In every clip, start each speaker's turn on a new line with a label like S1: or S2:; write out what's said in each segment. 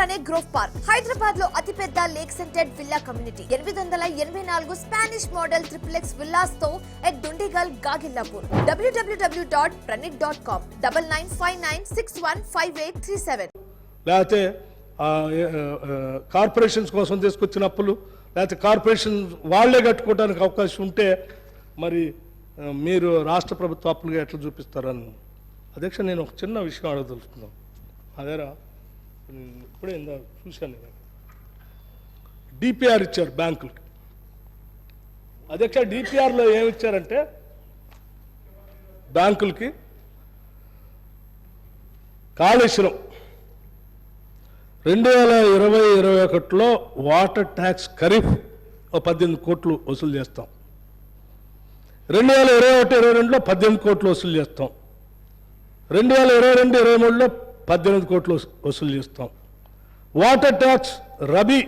S1: దగ్గరనే grove park, Hyderabad లో అతిపెద్ద lake scented villa community, 884 Spanish model XXX villas తో ఎట్ దుండిగల్ గాగిల్లాపూర్. www.pranit.com 9959615837.
S2: లేకపోతే కార్పొరేషన్స్ కోసం తీసుకొచ్చిన అప్పులు, లేకపోతే కార్పొరేషన్ వాళ్లే కట్టుకోవడానికి అవకాశం ఉంటే మరి మీరు రాష్ట్ర ప్రభుత్వ అప్పులుగా ఎట్లా చూపిస్తారని. అధ్యక్ష, నేను ఒక చిన్న విషయం అడగదలుచుకున్నాను. అదేరా ఇప్పుడే చూశాను, నేను డిపిఆర్ ఇచ్చారు బ్యాంకులకి. అధ్యక్ష, డిపిఆర్లో ఏమి ఇచ్చారంటే బ్యాంకులకి కాళేశ్వరం 2020-21లో వాటర్ ట్యాక్స్ ఖరీఫ్ 18 కోట్లు వసూలు చేస్తాం. 2021-22లో 18 కోట్లు వసూలు చేస్తాం. 2022-23లో 18 కోట్లు వసూలు చేస్తాం. వాటర్ ట్యాక్స్ రబీ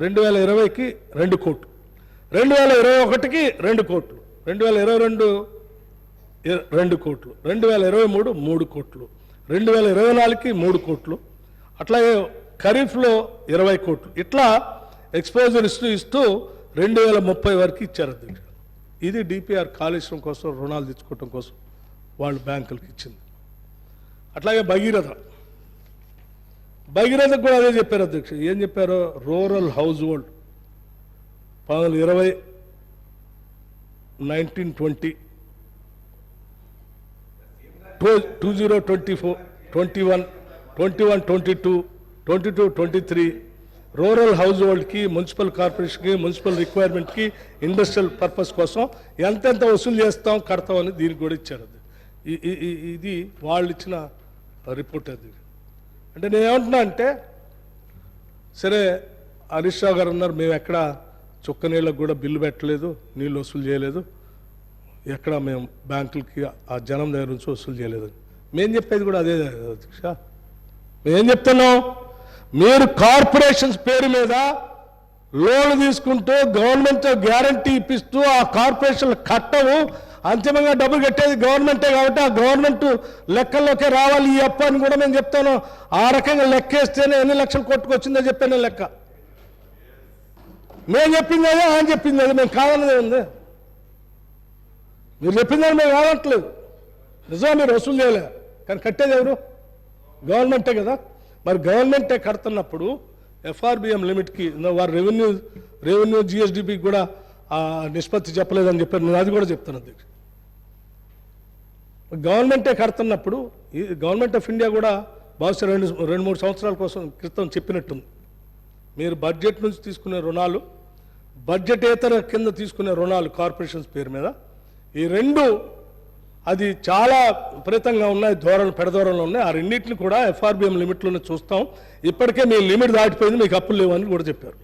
S2: 2020కి 2 కోట్లు, 2021కి 2 కోట్లు, 2022 2 కోట్లు, 2023 3 కోట్లు, 2024కి 3 కోట్లు, అట్లాగే ఖరీఫ్లో 20 కోట్లు. ఇట్లా ఎక్స్పోజర్ ఇస్తూ 2030 వరకు ఇచ్చారు అధ్యక్ష. ఇది డిపిఆర్ కాళేశ్వరం కోసం రుణాలు తెచ్చుకోవటం కోసం వాళ్ళు బ్యాంకులకు ఇచ్చింది. అట్లాగే భగీరథకు కూడా అదే చెప్పారు అధ్యక్ష. ఏం చెప్పారో, rural household 2020 1920 2024 21 22 23 rural house హోల్డ్కి, మున్సిపల్ కార్పొరేషన్కి, మున్సిపల్ రిక్వైర్మెంట్కి, ఇండస్ట్రియల్ పర్పస్ కోసం ఎంతెంత వసూలు చేస్తాం కడతామని దీనికి కూడా ఇచ్చారు. అది ఇది వాళ్ళు ఇచ్చిన రిపోర్ట్. అది అంటే నేనేమంటున్నా అంటే, సరే హరీష్ రావు గారు అన్నారు మేము ఎక్కడ చుక్క నీళ్ళకు కూడా బిల్లు పెట్టలేదు, నీళ్ళు వసూలు చేయలేదు, ఎక్కడ మేము బ్యాంకులకి ఆ జనం దగ్గర నుంచి వసూలు చేయలేదు. మేము చెప్పేది కూడా అదే అధ్యక్ష. మేమేం చెప్తున్నాం, మీరు కార్పొరేషన్స్ పేరు మీద లోన్లు తీసుకుంటూ గవర్నమెంట్ గ్యారంటీ ఇప్పిస్తూ ఆ కార్పొరేషన్లు కట్టవు, అంతిమంగా డబ్బులు కట్టేది గవర్నమెంటే కాబట్టి ఆ గవర్నమెంట్ లెక్కల్లోకే రావాలి ఈ అప్పు అని కూడా నేను చెప్తాను. ఆ రకంగా లెక్కేస్తేనే ఎన్ని లక్షలు కొట్టుకొచ్చిందో చెప్పాను లెక్క. మేము చెప్పింది అదే, ఆయన చెప్పింది అదే, మేము కాదన్నదే ఉంది. మీరు చెప్పిందని మేము కావట్లేదు, నిజంగా మీరు వసూలు చేయలే, కానీ కట్టేది ఎవరు? గవర్నమెంటే కదా. మరి గవర్నమెంటే కడుతున్నప్పుడు ఎఫ్ఆర్బిఎం లిమిట్కి వారు రెవెన్యూ జిఎస్డిపికి కూడా నిష్పత్తి చెప్పలేదని చెప్పారు. నేను అది కూడా చెప్తాను అధ్యక్ష. గవర్నమెంటే కడుతున్నప్పుడు ఈ గవర్నమెంట్ ఆఫ్ ఇండియా కూడా బహుశా 2-3 సంవత్సరాల క్రితం చెప్పినట్టుంది, మీరు బడ్జెట్ నుంచి తీసుకునే రుణాలు, బడ్జెటేతర కింద తీసుకునే రుణాలు కార్పొరేషన్స్ పేరు మీద, ఈ రెండు అది చాలా విపరీతంగా ఉన్నాయి, పెడధోరణలో ఉన్నాయి. ఆ రెండింటిని కూడా ఎఫ్ఆర్బిఎం లిమిట్లోనే చూస్తాం. ఇప్పటికే మీ లిమిట్ దాటిపోయింది, మీకు అప్పులు లేవని కూడా చెప్పారు.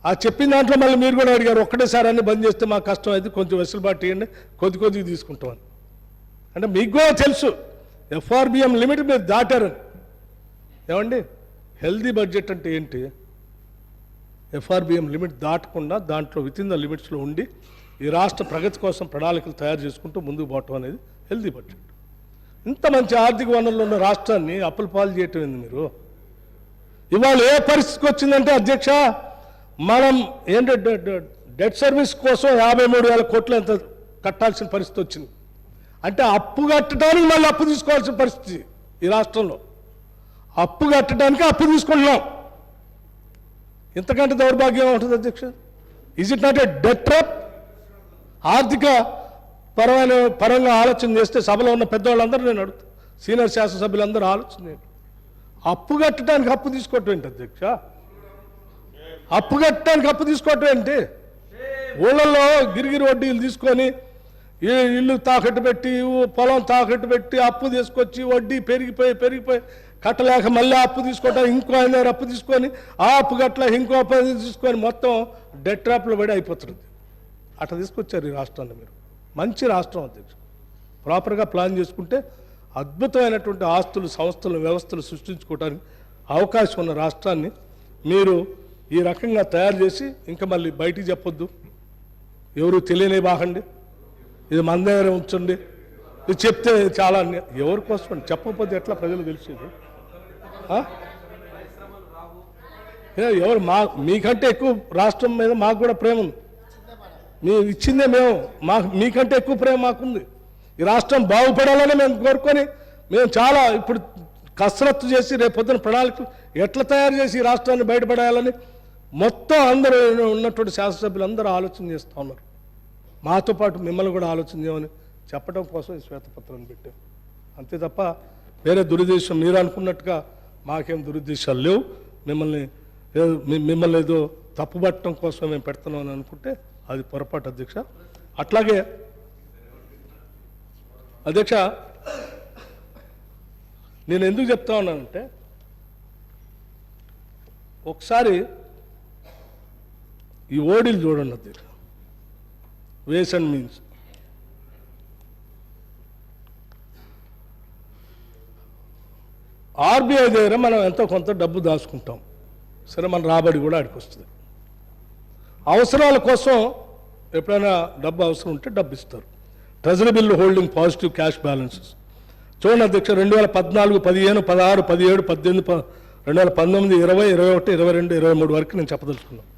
S2: ఆ చెప్పిన దాంట్లో మళ్ళీ మీరు కూడా అడిగారు, ఒక్కటేసారి అన్ని బంద్ చేస్తే మాకు కష్టం అయితే కొంచెం వెసులుబాటు ఇవ్వండి, కొద్దిగా తీసుకుంటామని. అంటే మీకు కూడా తెలుసు ఎఫ్ఆర్బిఎం లిమిట్ మీరు దాటారని. ఏమండి, హెల్దీ బడ్జెట్ అంటే ఏంటి? ఎఫ్ఆర్బిఎం లిమిట్ దాటకుండా దాంట్లో వితిన్ ద లిమిట్స్లో ఉండి ఈ రాష్ట్ర ప్రగతి కోసం ప్రణాళికలు తయారు చేసుకుంటూ ముందుకు పోవటం అనేది హెల్దీ బడ్జెట్. ఇంత మంచి ఆర్థిక వనరులు ఉన్న రాష్ట్రాన్ని అప్పుల పాలు చేయటం ఏంది మీరు? ఇవాళ ఏ పరిస్థితికి వచ్చిందంటే అధ్యక్ష, మనం ఏంటంటే డెట్ సర్వీస్ కోసం 53,000 కోట్లు ఎంత కట్టాల్సిన పరిస్థితి వచ్చింది. అంటే అప్పు కట్టడానికి మళ్ళీ అప్పు తీసుకోవాల్సిన పరిస్థితి ఈ రాష్ట్రంలో. అప్పు కట్టడానికి అప్పు తీసుకుంటున్నాం. ఇంతకంటే దౌర్భాగ్యం ఉంటుంది అధ్యక్ష? Is it not a debt trap? ఆర్థిక పరంగా ఆలోచన చేస్తే సభలో ఉన్న పెద్దవాళ్ళందరూ నేను అడుగుతాను, సీనియర్ శాసనసభ్యులందరూ ఆలోచన చేయండి. అప్పు కట్టడానికి అప్పు తీసుకోవటం ఏంటి అధ్యక్ష? అప్పు కట్టడానికి అప్పు తీసుకోవటం ఏంటి? ఊళ్ళల్లో గిరిగిరి వడ్డీలు తీసుకొని ఇల్లు తాకట్టు పెట్టి, పొలం తాకట్టు పెట్టి అప్పు తీసుకొచ్చి వడ్డీ పెరిగిపోయి కట్టలేక మళ్ళీ అప్పు తీసుకోవటం, ఇంకో ఆయన అప్పు తీసుకొని ఆ అప్పు కట్టలేక ఇంకో అప్పు తీసుకొని మొత్తం డెట్ ట్రాప్లో పడి అయిపోతుంది. అట్లా తీసుకొచ్చారు ఈ రాష్ట్రాన్ని మీరు. మంచి రాష్ట్రం అధ్యక్ష, ప్రాపర్గా ప్లాన్ చేసుకుంటే అద్భుతమైనటువంటి ఆస్తులు, సంస్థలు, వ్యవస్థలు సృష్టించుకోవడానికి అవకాశం ఉన్న రాష్ట్రాన్ని మీరు ఈ రకంగా తయారు చేసి ఇంకా మళ్ళీ బయటికి చెప్పొద్దు, ఎవరు తెలియనే బాగండి, ఇది మన దగ్గర ఉంచండి, ఇది చెప్తే చాలా ఎవరి కోసం చెప్పకపోతే ఎట్లా ప్రజలు తెలిసేది? ఎవరు మీకంటే ఎక్కువ రాష్ట్రం మీద మాకు కూడా ప్రేమ ఉంది. ఇచ్చిందే మేము, మీకంటే ఎక్కువ ప్రేమ మాకుంది. ఈ రాష్ట్రం బాగుపడాలని మేము కోరుకొని మేము చాలా ఇప్పుడు కసరత్తు చేసి రేపొద్దున ప్రణాళికలు ఎట్లా తయారు చేసి ఈ రాష్ట్రాన్ని బయటపడేయాలని మొత్తం అందరూ ఉన్నటువంటి శాసనసభ్యులు అందరూ ఆలోచన చేస్తూ ఉన్నారు. మాతో పాటు మిమ్మల్ని కూడా ఆలోచన చేయమని చెప్పడం కోసం ఈ శ్వేతపత్రాన్ని పెట్టాం. అంతే తప్ప వేరే దురుద్దేశం మీరు అనుకున్నట్టుగా మాకేం దురుద్దేశాలు లేవు. మిమ్మల్ని ఏదో తప్పుపట్టడం కోసం మేము పెడుతున్నాం అని అనుకుంటే అది పొరపాటు అధ్యక్ష. అట్లాగే అధ్యక్ష నేను ఎందుకు చెప్తా ఉన్నానంటే ఒకసారి ఈ ఓడీలు చూడండి అధ్యక్ష, వేస్ అండ్ మీన్స్. ఆర్బీఐ దగ్గర మనం ఎంతో కొంత డబ్బు దాచుకుంటాం, సరే మన రాబడి కూడా ఆడికి వస్తుంది. అవసరాల కోసం ఎప్పుడైనా డబ్బు అవసరం ఉంటే డబ్బు ఇస్తారు. Treasury bill holding positive cash balances చూడండి అధ్యక్ష, 2014, 15, 16, 17, 18, 2019, 20, 21, 22, 23 వరకు నేను చెప్పదలుచుకున్నాను.